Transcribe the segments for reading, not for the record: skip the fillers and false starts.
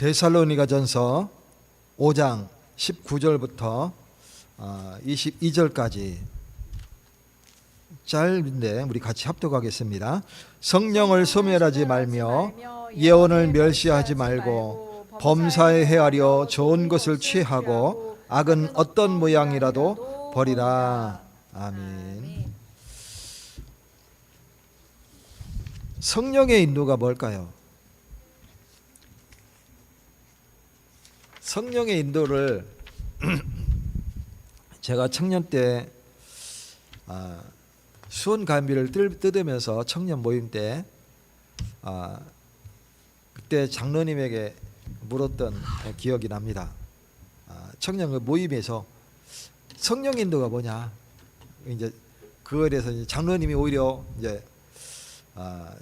데살로니가전서 5장 19절부터 22절까지 짧은데 우리 같이 합독하겠습니다. 성령을 소멸하지 말며 예언을 멸시하지 말고 범사에 헤아려 좋은 것을 취하고 악은 어떤 모양이라도 버리라. 아멘. 성령의 인도가 뭘까요? 성령의 인도를 제가 청년 때 수원 감비를 뜯으면서 청년 모임 때 그때 장로님에게 물었던 기억이 납니다. 청년 모임에서 성령 인도가 뭐냐, 이제 그거에 대해서 이제 장로님이 오히려 이제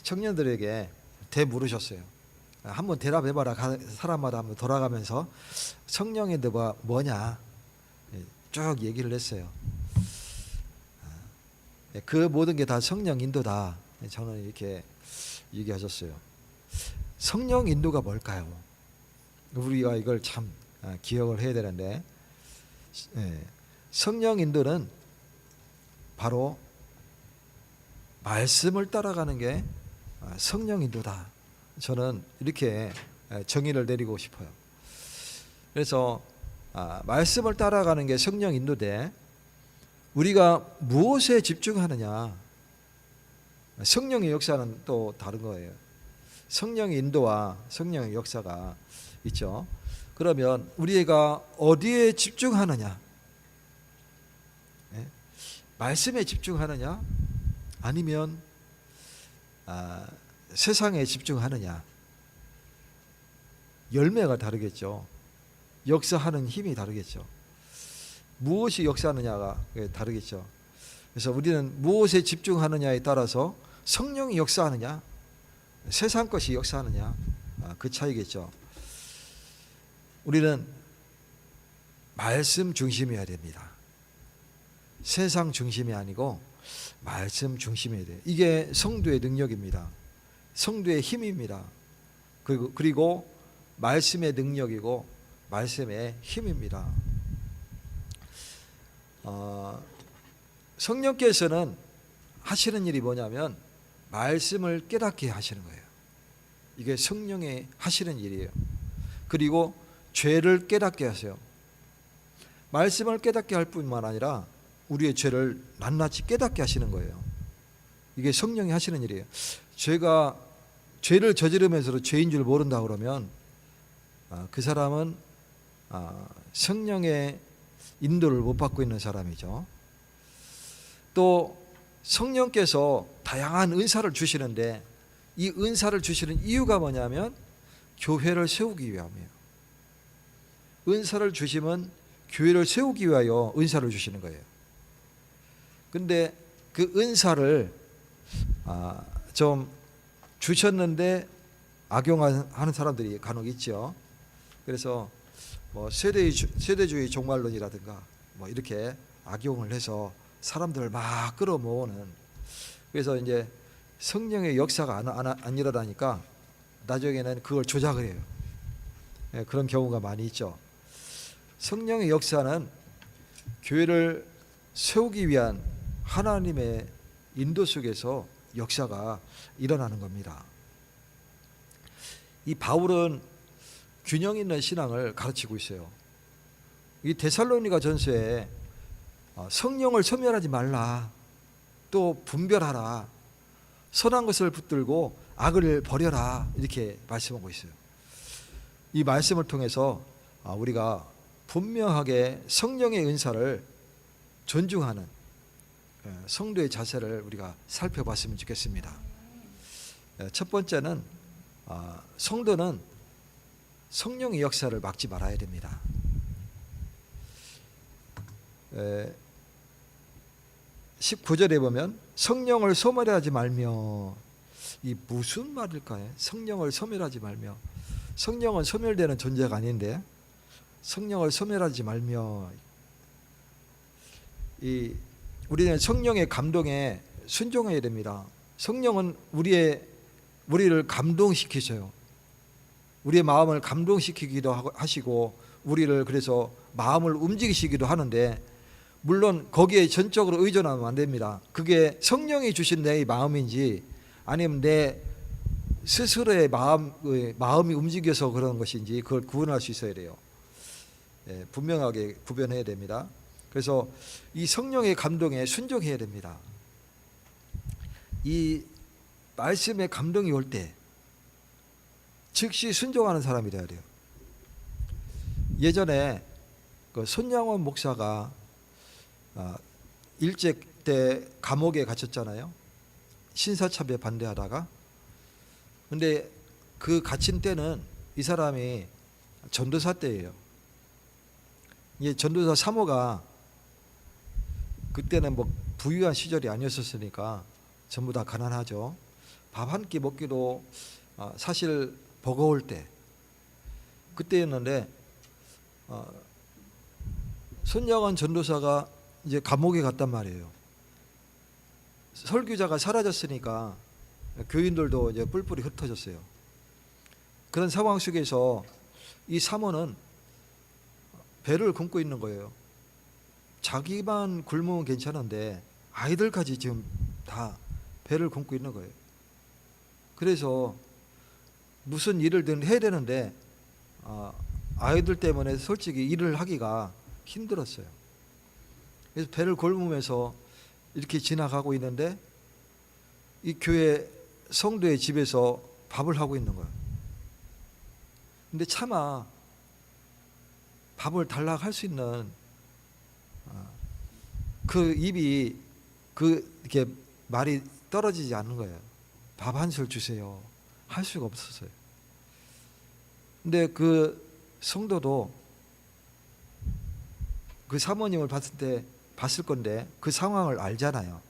청년들에게 되물으셨어요. 한번 대답해봐라. 사람마다 한번 돌아가면서 성령 인도가 뭐냐 쭉 얘기를 했어요. 그 모든 게 다 성령 인도다. 저는 이렇게 얘기하셨어요. 성령 인도가 뭘까요? 우리가 이걸 참 기억을 해야 되는데, 성령 인도는 바로 말씀을 따라가는 게 성령 인도다. 저는 이렇게 정의를 내리고 싶어요. 그래서 말씀을 따라가는 게 성령 인도인데, 우리가 무엇에 집중하느냐, 성령의 역사는 또 다른 거예요. 성령의 인도와 성령의 역사가 있죠. 그러면 우리가 어디에 집중하느냐, 말씀에 집중하느냐, 아니면 세상에 집중하느냐, 열매가 다르겠죠. 역사하는 힘이 다르겠죠. 무엇이 역사하느냐가 다르겠죠. 그래서 우리는 무엇에 집중하느냐에 따라서 성령이 역사하느냐, 세상 것이 역사하느냐, 그 차이겠죠. 우리는 말씀 중심이어야 됩니다. 세상 중심이 아니고 말씀 중심이어야 돼요. 이게 성도의 능력입니다. 성도의 힘입니다. 그리고 말씀의 능력이고 말씀의 힘입니다. 성령께서는 하시는 일이 뭐냐면 말씀을 깨닫게 하시는 거예요. 이게 성령의 하시는 일이에요. 그리고 죄를 깨닫게 하세요. 말씀을 깨닫게 할 뿐만 아니라 우리의 죄를 낱낱이 깨닫게 하시는 거예요. 이게 성령이 하시는 일이에요. 제가 죄를 저지르면서도 죄인 줄 모른다 그러면 그 사람은 성령의 인도를 못 받고 있는 사람이죠. 또 성령께서 다양한 은사를 주시는데, 이 은사를 주시는 이유가 뭐냐면 교회를 세우기 위함이에요. 은사를 주시면 교회를 세우기 위하여 은사를 주시는 거예요. 근데 그 은사를 좀 주셨는데 악용하는 사람들이 간혹 있죠. 그래서 뭐 세대주의 종말론이라든가 뭐 이렇게 악용을 해서 사람들을 막 끌어모으는, 그래서 이제 성령의 역사가 안 일어나니까 나중에는 그걸 조작을 해요. 그런 경우가 많이 있죠. 성령의 역사는 교회를 세우기 위한 하나님의 인도 속에서 역사가 일어나는 겁니다. 이 바울은 균형 있는 신앙을 가르치고 있어요. 이 데살로니가 전서에 성령을 소멸하지 말라, 또 분별하라, 선한 것을 붙들고 악을 버려라, 이렇게 말씀하고 있어요. 이 말씀을 통해서 우리가 분명하게 성령의 은사를 존중하는 성도의 자세를 우리가 살펴봤으면 좋겠습니다. 첫 번째는 성도는 성령의 역사를 막지 말아야 됩니다. 19절에 보면 성령을 소멸하지 말며, 이 무슨 말일까요? 성령을 소멸하지 말며, 성령은 소멸되는 존재가 아닌데 성령을 소멸하지 말며, 우리는 성령의 감동에 순종해야 됩니다. 성령은 우리를 감동시키셔요. 우리의 마음을 감동시키기도 하시고 우리를 그래서 마음을 움직이시기도 하는데, 물론 거기에 전적으로 의존하면 안 됩니다. 그게 성령이 주신 내 마음인지 아니면 내 스스로의 마음이 움직여서 그런 것인지 그걸 구분할 수 있어야 돼요. 예, 분명하게 구별해야 됩니다. 그래서 이 성령의 감동에 순종해야 됩니다. 이 말씀의 감동이 올 때 즉시 순종하는 사람이 되어야 돼요. 예전에 그 손양원 목사가 일제 때 감옥에 갇혔잖아요. 신사참배 반대하다가. 근데 그 갇힌 때는 이 사람이 전도사 때예요. 이 전도사 사모가 그때는 뭐 부유한 시절이 아니었었으니까 전부 다 가난하죠. 밥 한 끼 먹기도 사실 버거울 때 그때였는데, 손양원 전도사가 이제 감옥에 갔단 말이에요. 설교자가 사라졌으니까 교인들도 이제 뿔뿔이 흩어졌어요. 그런 상황 속에서 이 사모는 배를 굶고 있는 거예요. 자기만 굶으면 괜찮은데 아이들까지 지금 다 배를 굶고 있는 거예요. 그래서 무슨 일을든 해야 되는데 아이들 때문에 솔직히 일을 하기가 힘들었어요. 그래서 배를 굶으면서 이렇게 지나가고 있는데 이 교회 성도의 집에서 밥을 하고 있는 거예요. 근데 차마 밥을 달라고 할 수 있는 그 입이 이렇게 말이 떨어지지 않는 거예요. 밥 한 술 주세요. 할 수가 없었어요. 근데 그 성도도 그 사모님을 봤을 건데 그 상황을 알잖아요.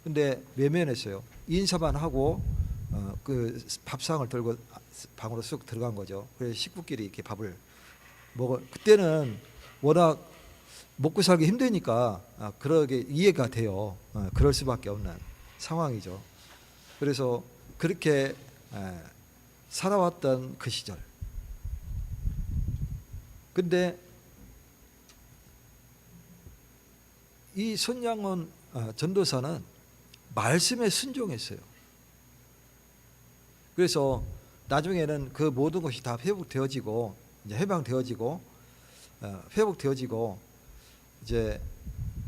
근데 외면했어요. 인사만 하고 그 밥상을 들고 방으로 쑥 들어간 거죠. 그래서 식구끼리 이렇게 밥을 먹어. 그때는 워낙 먹고 살기 힘드니까 그러게 이해가 돼요. 그럴 수밖에 없는 상황이죠. 그래서 그렇게 살아왔던 그 시절. 근데 이 손양원 전도사는 말씀에 순종했어요. 그래서 나중에는 그 모든 것이 다 회복되어지고 이제 해방되어지고 회복되어지고 이제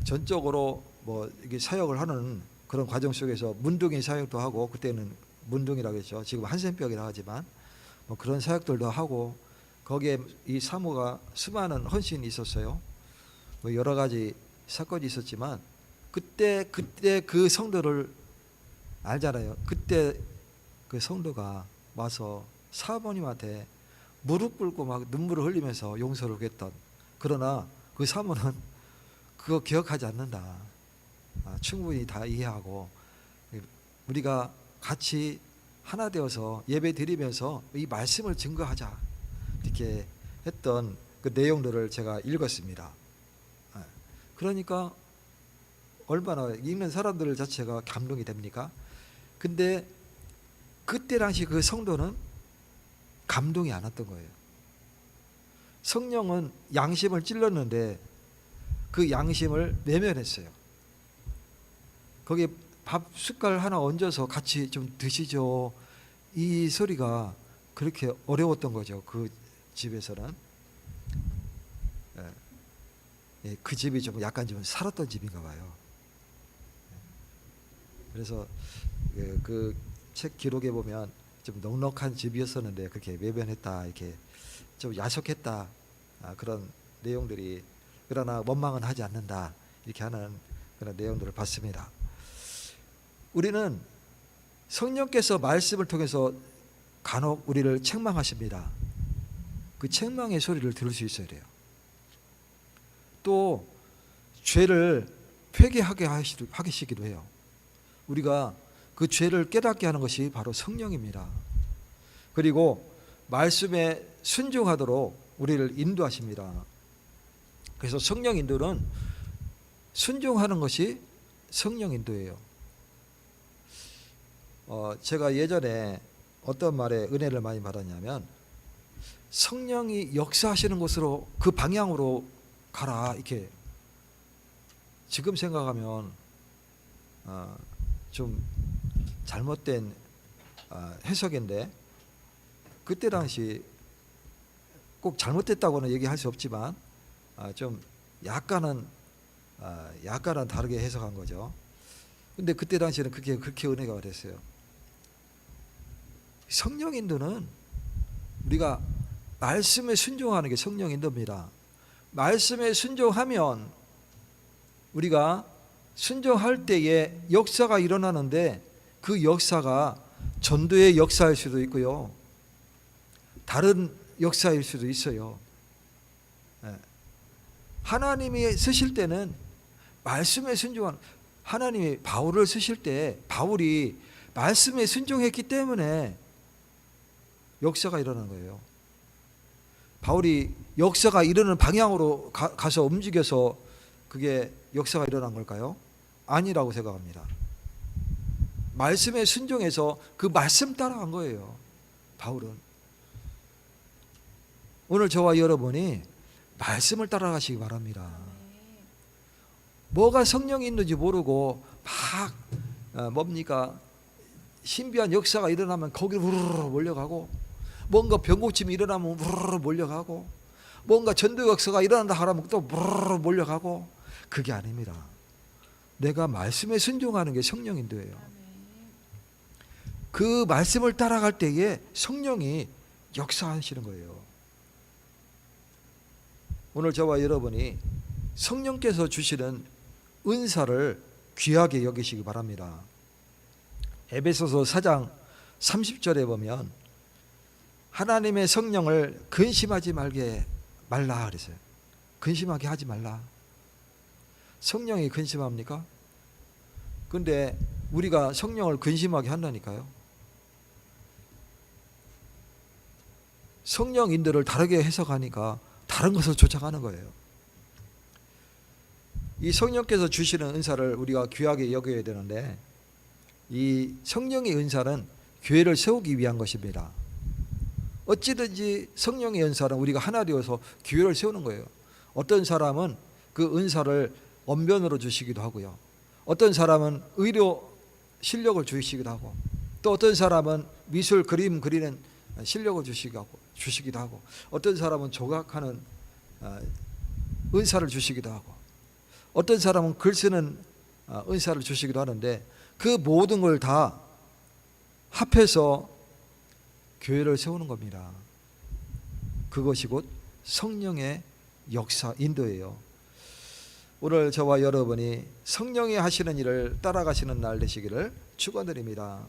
전적으로 뭐 이게 사역을 하는 그런 과정 속에서 문둥이 사역도 하고, 그때는 문둥이라고 했죠. 지금 한센병이라 하지만 뭐 그런 사역들도 하고, 거기에 이 사모가 수많은 헌신이 있었어요. 뭐 여러 가지 사건이 있었지만 그때 그 성도를 알잖아요. 그때 그 성도가 와서 사모님한테 무릎 꿇고 막 눈물을 흘리면서 용서를 구했던, 그러나 그 사모는 그거 기억하지 않는다. 충분히 다 이해하고 우리가 같이 하나 되어서 예배 드리면서 이 말씀을 증거하자, 이렇게 했던 그 내용들을 제가 읽었습니다. 그러니까 얼마나 읽는 사람들 자체가 감동이 됩니까? 근데 그때 당시 그 성도는 감동이 안 왔던 거예요. 성령은 양심을 찔렀는데 그 양심을 내면했어요. 거기에 밥 숟갈 하나 얹어서 같이 좀 드시죠. 이 소리가 그렇게 어려웠던 거죠. 그 집에서는. 그 집이 좀 약간 좀 살았던 집인가 봐요. 그래서 그 책 기록에 보면 좀 넉넉한 집이었었는데 그렇게 외변했다, 이렇게 좀 야속했다, 그런 내용들이, 그러나 원망은 하지 않는다, 이렇게 하는 그런 내용들을 봤습니다. 우리는 성령께서 말씀을 통해서 간혹 우리를 책망하십니다. 그 책망의 소리를 들을 수 있어야 돼요. 또 죄를 회개하게 하시기도 해요. 우리가 그 죄를 깨닫게 하는 것이 바로 성령입니다. 그리고 말씀에 순종하도록 우리를 인도하십니다. 그래서 성령 인도는 순종하는 것이 성령 인도예요. 제가 예전에 어떤 말에 은혜를 많이 받았냐면, 성령이 역사하시는 곳으로 그 방향으로 가라 이렇게 지금 생각하면 좀 잘못된 해석인데 그때 당시 꼭 잘못됐다고는 얘기할 수 없지만 좀 약간은 다르게 해석한 거죠. 근데 그때 당시에는 그렇게 은혜가 됐어요. 성령 인도는 우리가 말씀에 순종하는 게 성령 인도입니다. 말씀에 순종하면 우리가 순종할 때에 역사가 일어나는데 그 역사가 전도의 역사일 수도 있고요. 다른 역사일 수도 있어요. 하나님이 쓰실 때는 말씀에 순종하는, 하나님이 바울을 쓰실 때 바울이 말씀에 순종했기 때문에 역사가 일어난 거예요. 바울이 역사가 일어나는 방향으로 가서 움직여서 그게 역사가 일어난 걸까요? 아니라고 생각합니다. 말씀에 순종해서 그 말씀 따라간 거예요. 바울은. 오늘 저와 여러분이 말씀을 따라가시기 바랍니다. 뭐가 성령이 있는지 모르고 막 신비한 역사가 일어나면 거기로 우르르 몰려가고, 뭔가 병고침이 일어나면 우르르 몰려가고, 뭔가 전도 역사가 일어난다 하면 또 우르르 몰려가고, 그게 아닙니다. 내가 말씀에 순종하는 게 성령 인도예요. 그 말씀을 따라갈 때에 성령이 역사하시는 거예요. 오늘 저와 여러분이 성령께서 주시는 은사를 귀하게 여기시기 바랍니다. 에베소서 4장 30절에 보면 하나님의 성령을 근심하지 말라 그랬어요. 근심하게 하지 말라. 성령이 근심합니까? 근데 우리가 성령을 근심하게 한다니까요. 성령 인도를 다르게 해석하니까 다른 것을 쫓아가는 거예요. 이 성령께서 주시는 은사를 우리가 귀하게 여겨야 되는데, 이 성령의 은사는 교회를 세우기 위한 것입니다. 어찌든지 성령의 은사는 우리가 하나 되어서 교회를 세우는 거예요. 어떤 사람은 그 은사를 언변으로 주시기도 하고요. 어떤 사람은 의료 실력을 주시기도 하고, 또 어떤 사람은 미술 그림 그리는 실력을 주시기도 하고, 어떤 사람은 조각하는 은사를 주시기도 하고, 어떤 사람은 글 쓰는 은사를 주시기도 하는데, 그 모든 걸 다 합해서 교회를 세우는 겁니다. 그것이 곧 성령의 역사 인도예요. 오늘 저와 여러분이 성령이 하시는 일을 따라가시는 날 되시기를 축원드립니다.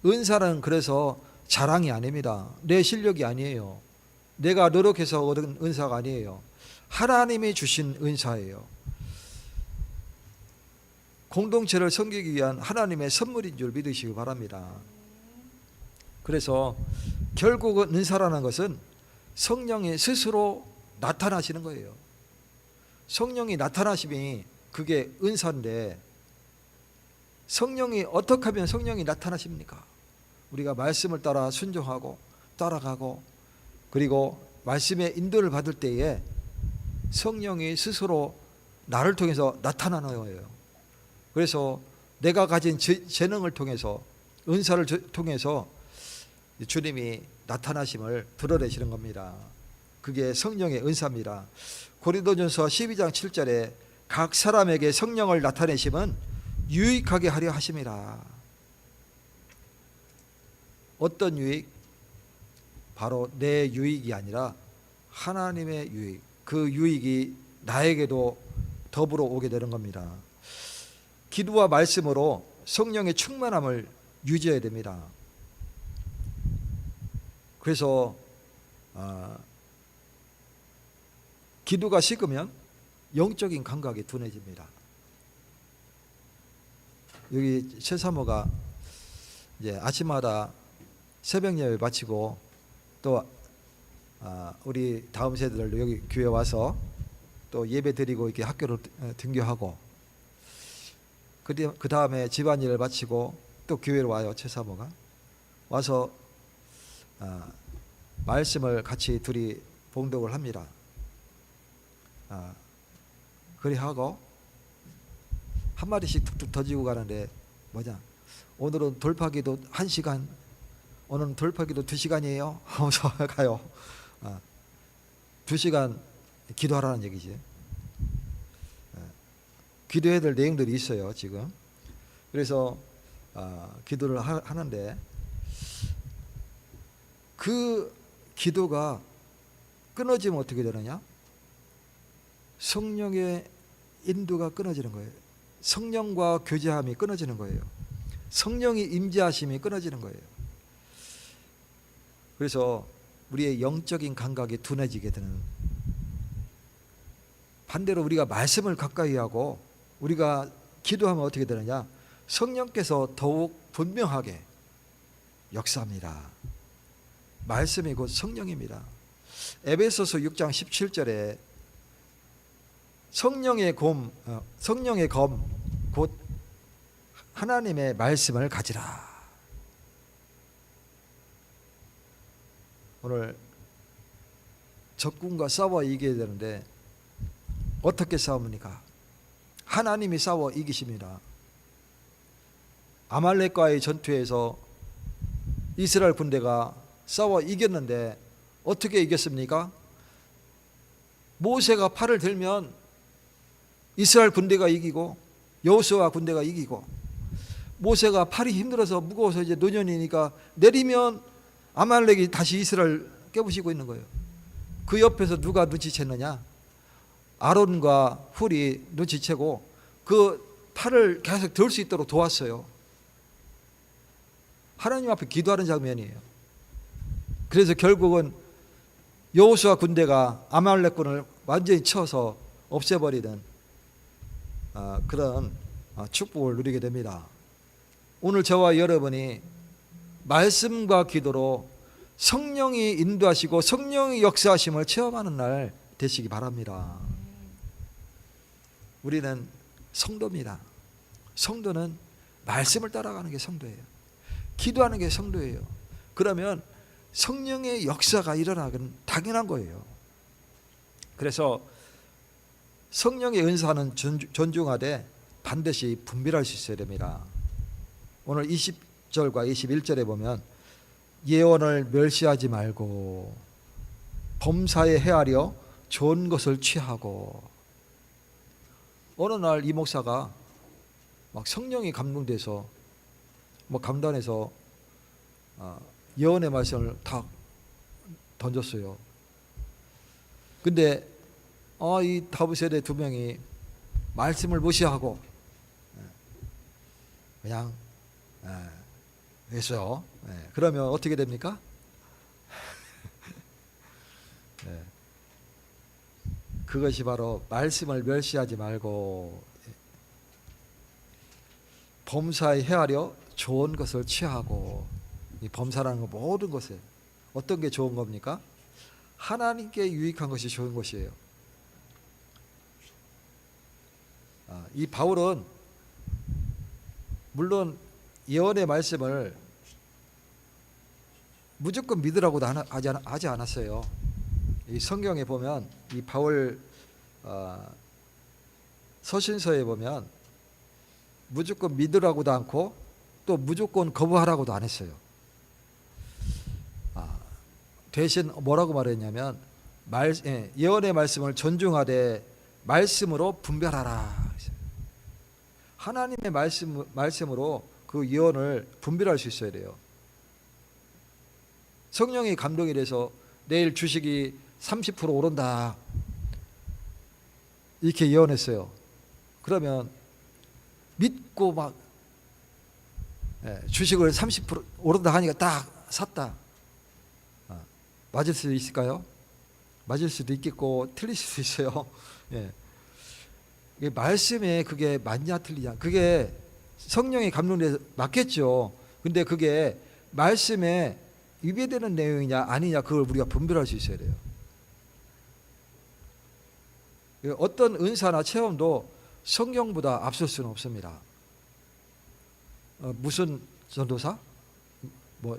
은사는 그래서 자랑이 아닙니다. 내 실력이 아니에요. 내가 노력해서 얻은 은사가 아니에요. 하나님이 주신 은사예요. 공동체를 섬기기 위한 하나님의 선물인 줄 믿으시기 바랍니다. 그래서 결국은 은사라는 것은 성령이 스스로 나타나시는 거예요. 성령이 나타나심이 그게 은사인데, 성령이 어떻게 하면 성령이 나타나십니까? 우리가 말씀을 따라 순종하고 따라가고, 그리고 말씀의 인도를 받을 때에 성령이 스스로 나를 통해서 나타나는 거예요. 그래서 내가 가진 재능을 통해서, 은사를 통해서 주님이 나타나심을 드러내시는 겁니다. 그게 성령의 은사입니다. 고린도전서 12장 7절에 각 사람에게 성령을 나타내심은 유익하게 하려 하심이라. 어떤 유익? 바로 내 유익이 아니라 하나님의 유익. 그 유익이 나에게도 더불어 오게 되는 겁니다. 기도와 말씀으로 성령의 충만함을 유지해야 됩니다. 그래서 기도가 식으면 영적인 감각이 둔해집니다. 여기 최사모가 이제 아침마다 새벽 예배 마치고 또 우리 다음 세대들도 여기 교회 와서 또 예배 드리고 이렇게 학교를 등교하고, 그 다음에 집안일을 마치고 또 교회로 와요. 최사모가 와서 말씀을 같이 둘이 봉독을 합니다. 그리 하고 한 마디씩 툭툭 던지고 가는데 뭐냐, 오늘은 돌파기도 1시간, 오늘은 돌파기도 2시간이에요 하면서 가요. 2시간 기도하라는 얘기지. 기도해야 될 내용들이 있어요 지금. 그래서 기도를 하는데 그 기도가 끊어지면 어떻게 되느냐, 성령의 인도가 끊어지는 거예요. 성령과 교제함이 끊어지는 거예요. 성령이 임재하심이 끊어지는 거예요. 그래서 우리의 영적인 감각이 둔해지게 되는, 반대로 우리가 말씀을 가까이 하고 우리가 기도하면 어떻게 되느냐, 성령께서 더욱 분명하게 역사합니다. 말씀이 곧 성령입니다. 에베소서 6장 17절에 성령의 검 곧 하나님의 말씀을 가지라. 오늘 적군과 싸워 이겨야 되는데 어떻게 싸웁니까? 하나님이 싸워 이기십니다. 아말렉과의 전투에서 이스라엘 군대가 싸워 이겼는데 어떻게 이겼습니까? 모세가 팔을 들면 이스라엘 군대가 이기고 여호수아 군대가 이기고, 모세가 팔이 힘들어서 무거워서 이제 노년이니까 내리면 아말렉이 다시 이스라엘 깨부시고 있는 거예요. 그 옆에서 누가 눈치챘느냐? 아론과 훌이 눈치채고 그 팔을 계속 들 수 있도록 도왔어요. 하나님 앞에 기도하는 장면이에요. 그래서 결국은 여호수아 군대가 아말렉군을 완전히 쳐서 없애버리는 그런 축복을 누리게 됩니다. 오늘 저와 여러분이 말씀과 기도로 성령이 인도하시고 성령의 역사하심을 체험하는 날 되시기 바랍니다. 우리는 성도입니다. 성도는 말씀을 따라가는 게 성도예요. 기도하는 게 성도예요. 그러면 성령의 역사가 일어나긴 당연한 거예요. 그래서 성령의 은사는 존중하되 반드시 분별할 수 있어야 됩니다. 오늘 20절과 21절에 보면 예언을 멸시하지 말고 범사에 헤아려 좋은 것을 취하고, 어느 날 이 목사가 막 성령이 감동돼서 감단해서 예언의 말씀을 다 던졌어요. 근데 이 다부 세대 2명이 말씀을 무시하고 그냥 했어요. 그러면 어떻게 됩니까? 그것이 바로 말씀을 멸시하지 말고 범사에 헤아려 좋은 것을 취하고, 이 범사라는 건 모든 것에 어떤 게 좋은 겁니까? 하나님께 유익한 것이 좋은 것이에요. 이 바울은 물론 예언의 말씀을 무조건 믿으라고도 하지 않았어요. 이 성경에 보면 이 바울 서신서에 보면 무조건 믿으라고도 않고 또 무조건 거부하라고도 안 했어요. 대신 뭐라고 말했냐면 예언의 말씀을 존중하되 말씀으로 분별하라. 하나님의 말씀으로 그 예언을 분별할 수 있어야 돼요. 성령의 감동이 돼서 내일 주식이 30% 오른다 이렇게 예언했어요. 그러면 믿고 막 주식을 30% 오른다 하니까 딱 샀다. 맞을 수도 있을까요? 맞을 수도 있겠고 틀릴 수도 있어요. 말씀에 그게 맞냐 틀리냐, 그게 성령의 감동돼서 맞겠죠. 근데 그게 말씀에 위배되는 내용이냐 아니냐, 그걸 우리가 분별할 수 있어야 돼요. 어떤 은사나 체험도 성경보다 앞설 수는 없습니다. 무슨 전도사?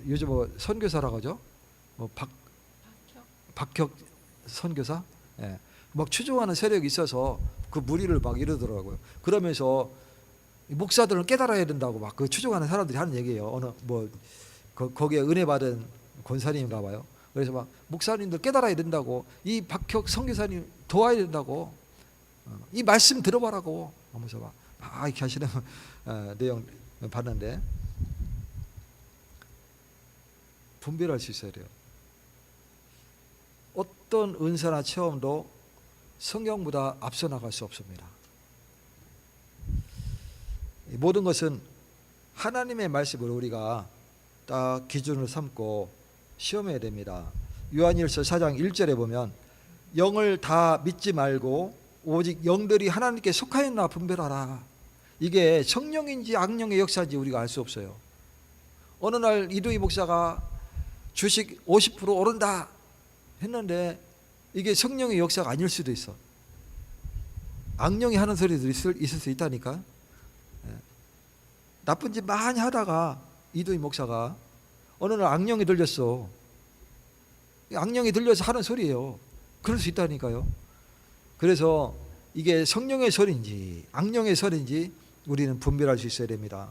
요즘 선교사라고 하죠? 박혁 선교사, 예. 막 추종하는 세력이 있어서 그 무리를 막 이러더라고요. 그러면서 목사들은 깨달아야 된다고 막 그 추종하는 사람들이 하는 얘기예요. 어느 뭐 거기에 은혜 받은 권사님인가 봐요. 그래서 막 목사님들 깨달아야 된다고, 이 박혁 선교사님 도와야 된다고, 이 말씀 들어봐라고 하면서 막 이렇게 하시는 내용 봤는데, 분별할 수 있어야 돼요. 어떤 은사나 체험도 성경보다 앞서 나갈 수 없습니다. 모든 것은 하나님의 말씀을 우리가 딱 기준으로 삼고 시험해야 됩니다. 요한일서 4장 1절에 보면 영을 다 믿지 말고 오직 영들이 하나님께 속하였나 분별하라. 이게 성령인지 악령의 역사인지 우리가 알 수 없어요. 어느 날 이두희 목사가 주식 50% 오른다 했는데 이게 성령의 역사가 아닐 수도 있어. 악령이 하는 소리도 있을 수 있다니까. 나쁜 짓 많이 하다가 이두희 목사가 어느 날 악령이 들렸어. 악령이 들려서 하는 소리예요. 그럴 수 있다니까요. 그래서 이게 성령의 소리인지 악령의 소리인지 우리는 분별할 수 있어야 됩니다.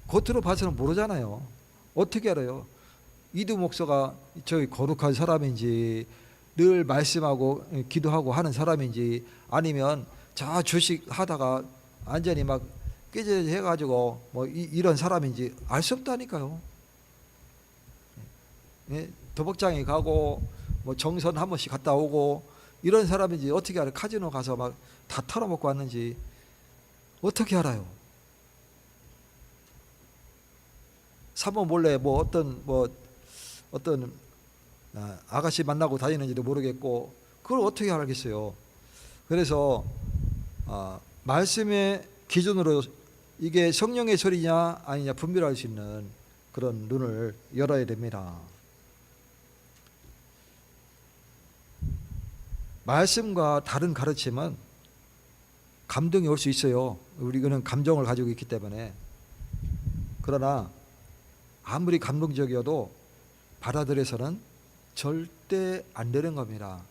겉으로 봐서는 모르잖아요. 어떻게 알아요? 이두 목사가 저기 거룩한 사람인지, 늘 말씀하고 기도하고 하는 사람인지, 아니면 저 주식 하다가 완전히 막 깨져 해가지고 뭐 이런 사람인지 알 수 없다니까요. 예? 도박장에 가고 뭐 정선 한 번씩 갔다 오고 이런 사람인지 어떻게 알아요? 카지노 가서 막 다 털어먹고 왔는지 어떻게 알아요? 사모 몰래 뭐 어떤 아가씨 만나고 다니는지도 모르겠고 그걸 어떻게 알겠어요? 그래서 말씀의 기준으로 이게 성령의 소리냐 아니냐 분별할 수 있는 그런 눈을 열어야 됩니다. 말씀과 다른 가르침은 감동이 올 수 있어요. 우리는 감정을 가지고 있기 때문에. 그러나 아무리 감동적이어도 받아들여서는 절대 안 되는 겁니다.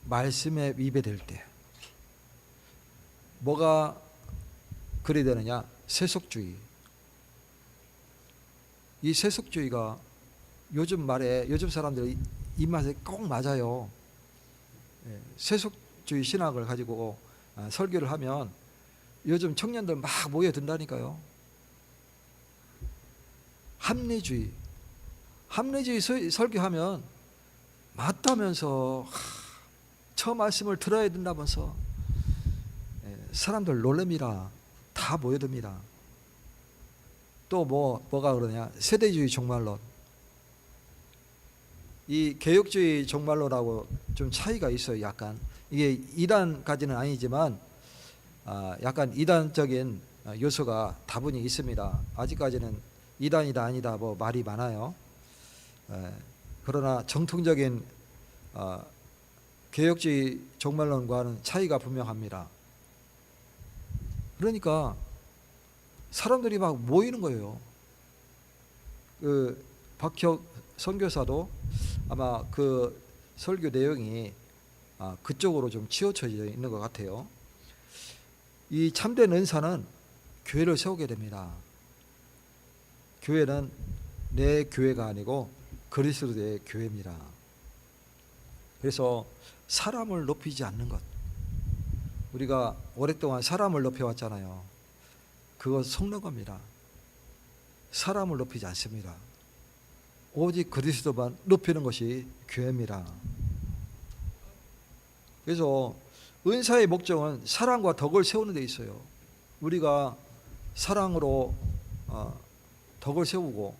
말씀에 위배될 때. 뭐가 그리 되느냐? 세속주의. 이 세속주의가 요즘 말에 요즘 사람들 입맛에 꼭 맞아요. 세속주의 신학을 가지고 설교를 하면 요즘 청년들 막 모여든다니까요. 합리주의 설교하면 맞다면서 저 말씀을 들어야 된다면서 사람들 놀랍니다. 다 모여듭니다. 또 뭐가 그러냐? 세대주의 종말론. 이 개혁주의 종말론하고 좀 차이가 있어요. 약간 이게 이단까지는 아니지만 약간 이단적인 요소가 다분히 있습니다. 아직까지는 이단이다 아니다 뭐 말이 많아요. 그러나 정통적인 개혁주의 종말론과는 차이가 분명합니다. 그러니까 사람들이 막 모이는 거예요. 그 박혁 선교사도 아마 그 설교 내용이 그쪽으로 좀 치우쳐져 있는 것 같아요. 이 참된 은사는 교회를 세우게 됩니다. 교회는 내 교회가 아니고 그리스도의 교회입니다. 그래서 사람을 높이지 않는 것. 우리가 오랫동안 사람을 높여왔잖아요. 그거 속는 겁니다. 사람을 높이지 않습니다. 오직 그리스도만 높이는 것이 교회입니다. 그래서 은사의 목적은 사랑과 덕을 세우는 데 있어요. 우리가 사랑으로 덕을 세우고,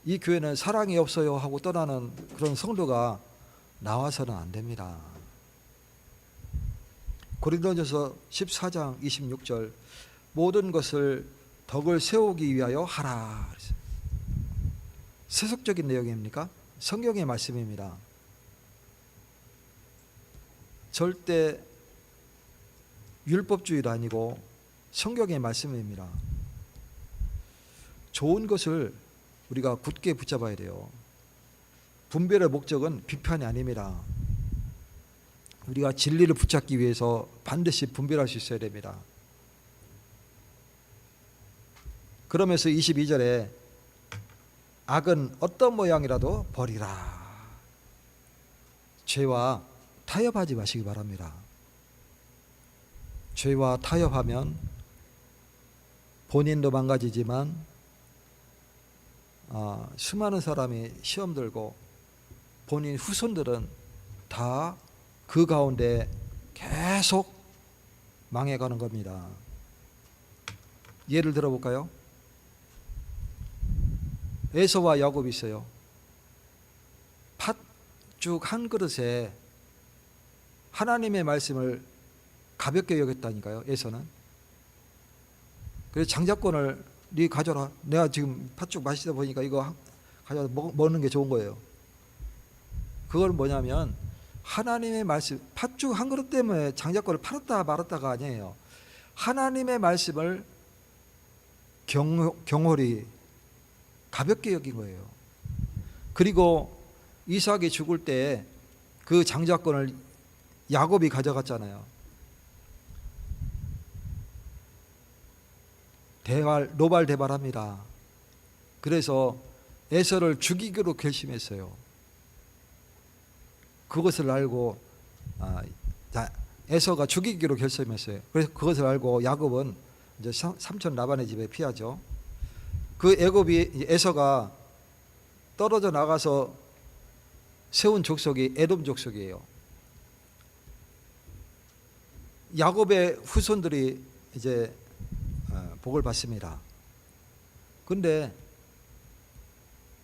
이 교회는 사랑이 없어요 하고 떠나는 그런 성도가 나와서는 안 됩니다. 고린도전서 14장 26절 모든 것을 덕을 세우기 위하여 하라. 세속적인 내용입니까? 성경의 말씀입니다. 절대 율법주의도 아니고 성경의 말씀입니다. 좋은 것을 우리가 굳게 붙잡아야 돼요. 분별의 목적은 비판이 아닙니다. 우리가 진리를 붙잡기 위해서 반드시 분별할 수 있어야 됩니다. 그러면서 22절에 악은 어떤 모양이라도 버리라. 죄와 타협하지 마시기 바랍니다. 죄와 타협하면 본인도 망가지지만 수많은 사람이 시험 들고 본인 후손들은 다 그 가운데 계속 망해가는 겁니다. 예를 들어볼까요? 에서와 야곱이 있어요. 팥죽 한 그릇에 하나님의 말씀을 가볍게 여겼다니까요. 에서는. 그래서 장자권을 네 가져라. 내가 지금 팥죽 맛있다 보니까 이거 가져다 먹는 게 좋은 거예요. 그걸 뭐냐면 하나님의 말씀, 팥죽 한 그릇 때문에 장자권을 팔았다 말았다가 아니에요. 하나님의 말씀을 경홀히 가볍게 여긴 거예요. 그리고 이삭이 죽을 때 그 장자권을 야곱이 가져갔잖아요. 노발대발합니다. 그래서 에서를 죽이기로 결심했어요. 그것을 알고 에서가 죽이기로 결심했어요. 그래서 그것을 알고 야곱은 이제 삼촌 라반의 집에 피하죠. 그 에서가 떨어져 나가서 세운 족속이 에돔 족속이에요. 야곱의 후손들이 이제 복을 받습니다. 그런데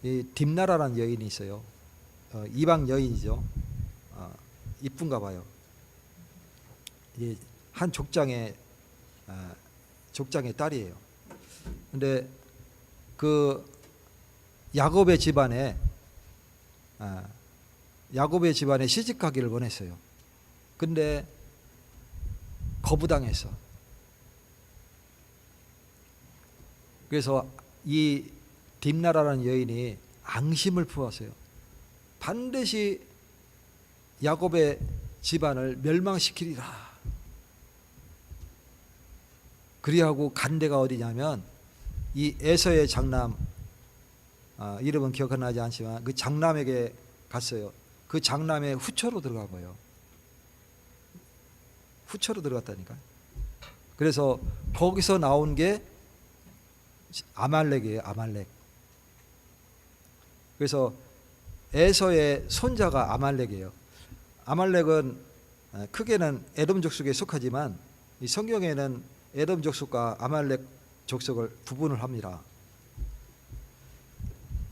이 딥나라라는 여인이 있어요. 이방 여인이죠. 이쁜가 봐요. 한 족장의 딸이에요. 근데 그 야곱의 집안에 시집가기를 원했어요. 근데 거부당했어. 그래서 이 딥나라라는 여인이 앙심을 품었어요. 반드시 야곱의 집안을 멸망시키리라. 그리하고 간 데가 어디냐면 이 에서의 장남, 이름은 기억나지 않지만 그 장남에게 갔어요. 그 장남의 후처로 들어간 거예요. 후처로 들어갔다니까. 그래서 거기서 나온 게 아말렉이에요. 아말렉. 그래서 에서의 손자가 아말렉이에요. 아말렉은 크게는 에돔 족속에 속하지만 이 성경에는 에돔 족속과 아말렉 족속을 구분을 합니다.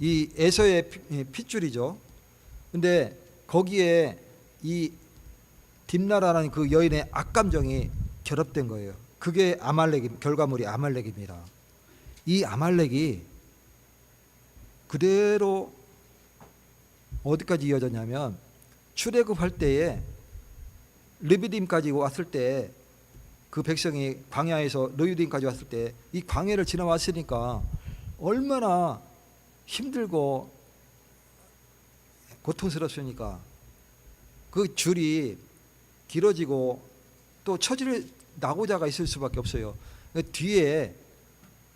이 에서의 핏줄이죠. 근데 거기에 이 딥나라라는 그 여인의 악감정이 결합된 거예요. 그게 결과물이 아말렉입니다. 이 아말렉이 그대로 어디까지 이어졌냐면 출애굽할 때에 르비딤까지 왔을 때 그 백성이 광야에서 르비딤까지 왔을 때 이 광야를 지나왔으니까 얼마나 힘들고 고통스럽습니까? 그 줄이 길어지고 또 처질 낙오자가 있을 수밖에 없어요. 뒤에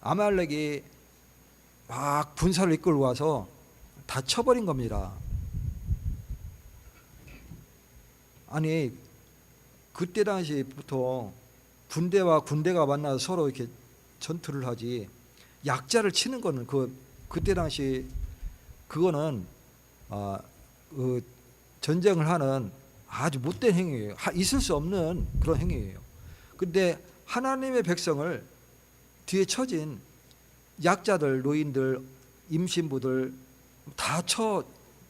아말렉이 막 군사를 이끌고 와서 다 쳐버린 겁니다. 아니 그때 당시 보통 군대와 군대가 만나서 서로 이렇게 전투를 하지 약자를 치는 거는 그때 당시 그거는 그 전쟁을 하는 아주 못된 행위예요. 있을 수 없는 그런 행위예요. 근데 하나님의 백성을 뒤에 처진 약자들, 노인들, 임신부들 다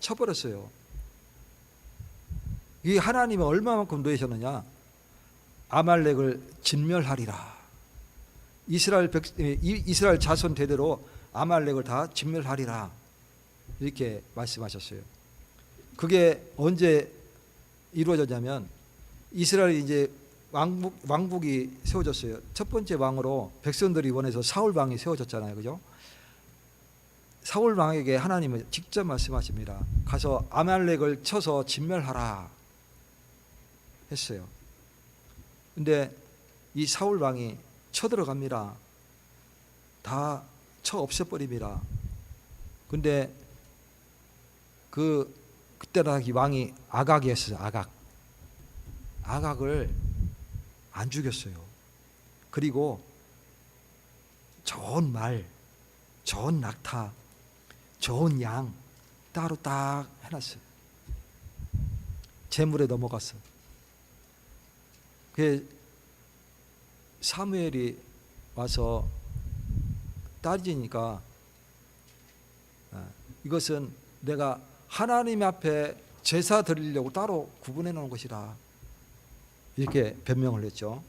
쳐버렸어요. 이 하나님이 얼마만큼 노예셨느냐? 아말렉을 진멸하리라. 이스라엘 자손 대대로 아말렉을 다 진멸하리라. 이렇게 말씀하셨어요. 그게 언제 이루어졌냐면 이스라엘이 이제 왕국이 세워졌어요. 첫 번째 왕으로 백성들이 원해서 사울 왕이 세워졌잖아요. 그죠? 사울 왕에게 하나님은 직접 말씀하십니다. 가서 아말렉을 쳐서 진멸하라 했어요. 근데 이 사울 왕이 쳐들어갑니다. 다 쳐 없애버립니다. 근데 그때나 이 왕이 아각이었어요. 아각을 안 죽였어요. 그리고 좋은 말, 좋은 낙타, 좋은 양 따로 딱 해놨어요. 재물에 넘어갔어. 그 사무엘이 와서 따지니까 이것은 내가 하나님 앞에 제사 드리려고 따로 구분해 놓은 것이라 이렇게 변명을 했죠.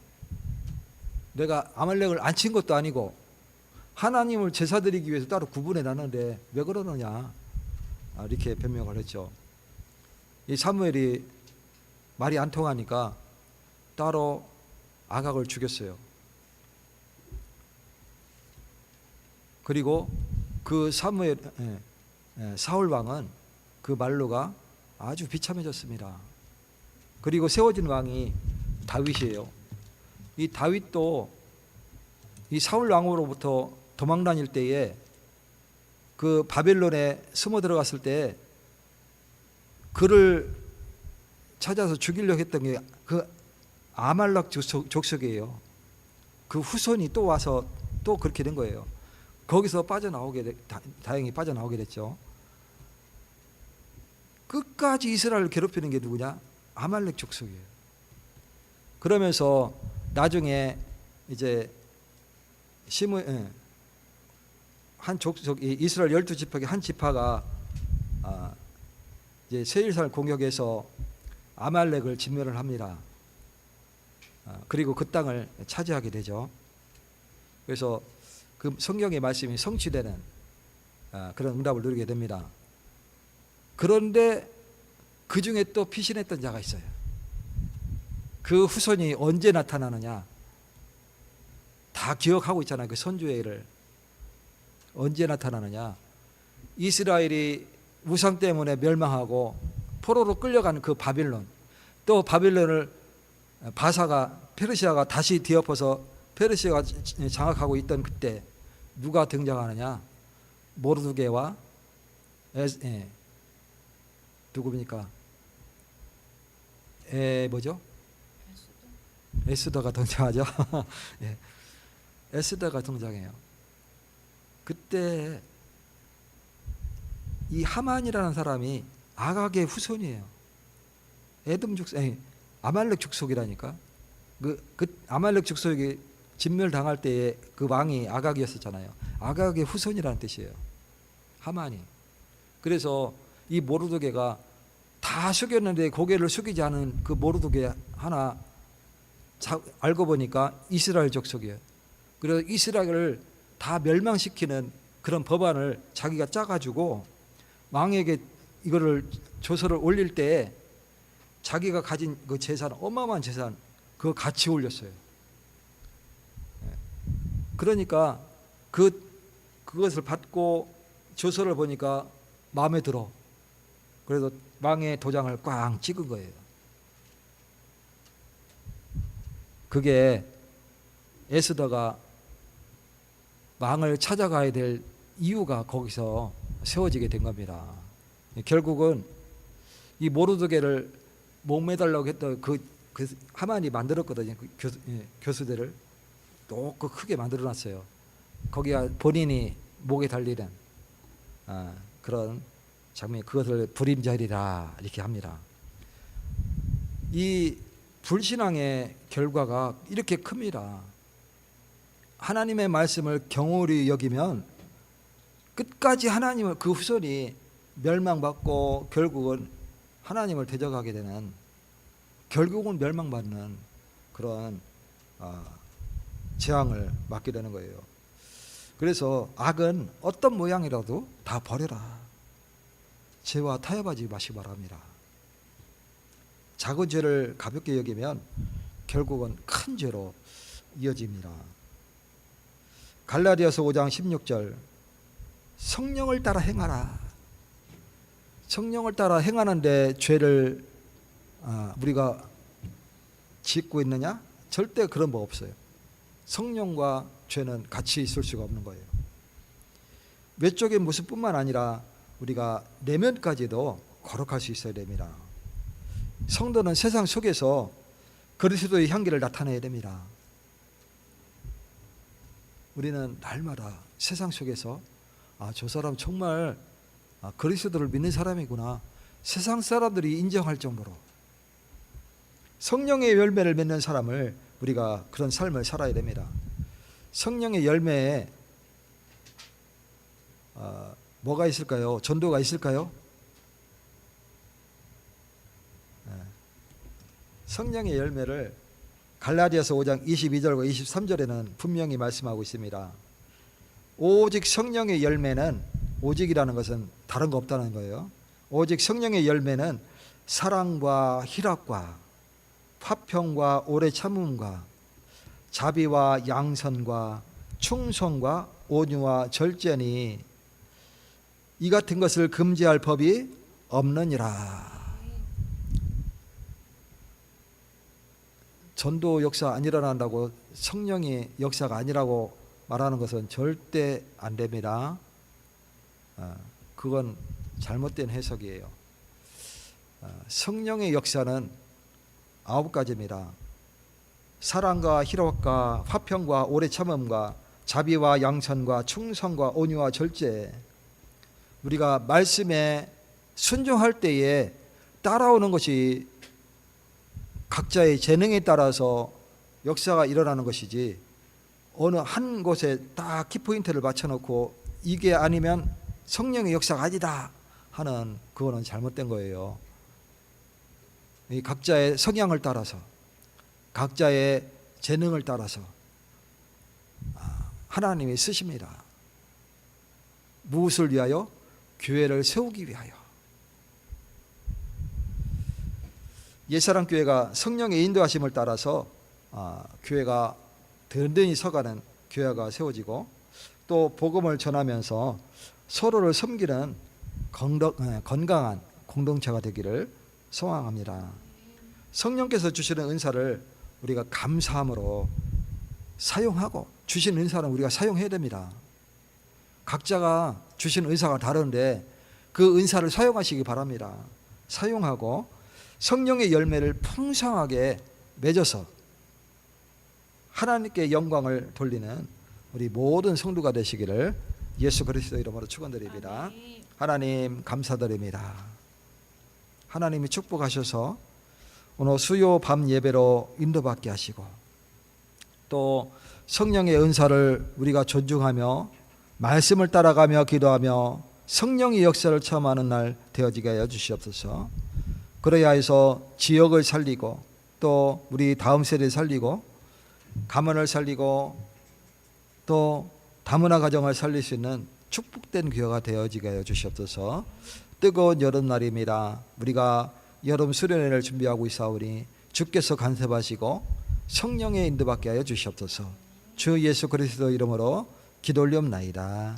내가 아말렉을 안 친 것도 아니고 하나님을 제사 드리기 위해서 따로 구분해 놨는데 왜 그러느냐 이렇게 변명을 했죠. 이 사무엘이 말이 안 통하니까 따로 아각을 죽였어요. 그리고 그 사울 왕은 그 말로가 아주 비참해졌습니다. 그리고 세워진 왕이 다윗이에요. 이 다윗도 이 사울 왕으로부터 도망 다닐 때에 그 바벨론에 숨어 들어갔을 때 그를 찾아서 죽이려고 했던 게 그 아말렉 족속이에요. 그 후손이 또 와서 또 그렇게 된 거예요. 거기서 다행히 빠져나오게 됐죠. 끝까지 이스라엘을 괴롭히는 게 누구냐? 아말렉 족속이에요. 그러면서 나중에 이제 한 족속이 이스라엘 12지파의 한 지파가 이제 세일산을 공격해서 아말렉을 진멸을 합니다. 그리고 그 땅을 차지하게 되죠. 그래서 그 성경의 말씀이 성취되는 그런 응답을 누리게 됩니다. 그런데 그 중에 또 피신했던 자가 있어요. 그 후손이 언제 나타나느냐? 다 기억하고 있잖아요. 그 선주의 일을. 언제 나타나느냐? 이스라엘이 우상 때문에 멸망하고 포로로 끌려가는 그 바빌론, 또 바빌론을 페르시아가 다시 뒤엎어서 페르시아가 장악하고 있던 그때 누가 등장하느냐? 모르드게와 누굽니까? 뭐죠? 에스더가 등장하죠. 예. 에스더가 등장해요. 그때 이 하만이라는 사람이 아각의 후손이에요. 아말렉 족속이라니까. 그 아말렉 족속이 진멸당할 때에 그 왕이 아각이었었잖아요. 아각의 후손이라는 뜻이에요. 하만이. 그래서 이 모르드게가 다 숙였는데 고개를 숙이지 않은 그 모르드게 하나 알고 보니까 이스라엘 족속이에요. 그래서 이스라엘을 다 멸망시키는 그런 법안을 자기가 짜가지고 왕에게 이거를 조서를 올릴 때 자기가 가진 그 재산, 어마어마한 재산, 그거 같이 올렸어요. 그러니까 그것을 받고 조서를 보니까 마음에 들어. 그래서 왕의 도장을 꽝 찍은 거예요. 그게 에스더가 왕을 찾아가야 될 이유가 거기서 세워지게 된 겁니다. 결국은 이 모르드게를 목매달라고 했던 그 하만이 만들었거든요. 그 교수대를 높고 크게 만들어놨어요. 거기가 본인이 목에 달리는 그런 장면이, 그것을 불임자리라 이렇게 합니다. 이 불신앙의 결과가 이렇게 큽니다. 하나님의 말씀을 경홀히 여기면 끝까지 하나님을, 그 후손이 멸망받고 결국은 하나님을 대적하게 되는, 결국은 멸망받는 그런 재앙을 맞게 되는 거예요. 그래서 악은 어떤 모양이라도 다 버려라. 죄와 타협하지 마시기 바랍니다. 작은 죄를 가볍게 여기면 결국은 큰 죄로 이어집니다. 갈라디아서 5장 16절 성령을 따라 행하라. 성령을 따라 행하는데 죄를 우리가 짓고 있느냐? 절대 그런 법 없어요. 성령과 죄는 같이 있을 수가 없는 거예요. 외적인 모습뿐만 아니라 우리가 내면까지도 거룩할 수 있어야 됩니다. 성도는 세상 속에서 그리스도의 향기를 나타내야 됩니다. 우리는 날마다 세상 속에서 저 사람 정말 그리스도를 믿는 사람이구나, 세상 사람들이 인정할 정도로 성령의 열매를 맺는 사람을 우리가 그런 삶을 살아야 됩니다. 성령의 열매에 뭐가 있을까요? 전도가 있을까요? 성령의 열매를 갈라디아서 5장 22절과 23절에는 분명히 말씀하고 있습니다. 오직 성령의 열매는, 오직이라는 것은 다른 거 없다는 거예요. 오직 성령의 열매는 사랑과 희락과 화평과 오래 참음과 자비와 양선과 충성과 온유와 절제니 이 같은 것을 금지할 법이 없느니라. 전도 역사 안 일어난다고 성령의 역사가 아니라고 말하는 것은 절대 안 됩니다. 그건 잘못된 해석이에요. 성령의 역사는 9가지입니다. 사랑과 희락과 화평과 오래 참음과 자비와 양선과 충성과 온유와 절제. 우리가 말씀에 순종할 때에 따라오는 것이 각자의 재능에 따라서 역사가 일어나는 것이지, 어느 한 곳에 딱 키포인트를 맞춰놓고 이게 아니면 성령의 역사가 아니다 하는, 그거는 잘못된 거예요. 이 각자의 성향을 따라서, 각자의 재능을 따라서 하나님이 쓰십니다. 무엇을 위하여? 교회를 세우기 위하여. 옛사람 교회가 성령의 인도하심을 따라서 교회가 든든히 서가는 교회가 세워지고, 또 복음을 전하면서 서로를 섬기는 건강한 공동체가 되기를 소망합니다. 성령께서 주시는 은사를 우리가 감사함으로 사용하고, 주신 은사는 우리가 사용해야 됩니다. 각자가 주신 은사가 다른데 그 은사를 사용하시기 바랍니다. 사용하고 성령의 열매를 풍성하게 맺어서 하나님께 영광을 돌리는 우리 모든 성도가 되시기를 예수 그리스도 이름으로 축원드립니다. 하나님 감사드립니다. 하나님이 축복하셔서 오늘 수요 밤 예배로 인도받게 하시고, 또 성령의 은사를 우리가 존중하며 말씀을 따라가며 기도하며 성령의 역사를 체험하는 날 되어지게 하여 주시옵소서. 그래야 해서 지역을 살리고, 또 우리 다음 세대를 살리고, 가문을 살리고, 또 다문화 가정을 살릴 수 있는 축복된 교회가 되어지게 하여 주시옵소서. 뜨거운 여름날입니다. 우리가 여름 수련회를 준비하고 있사오니 주께서 간섭하시고 성령의 인도받게 하여 주시옵소서. 주 예수 그리스도 이름으로 기도 올리옵나이다.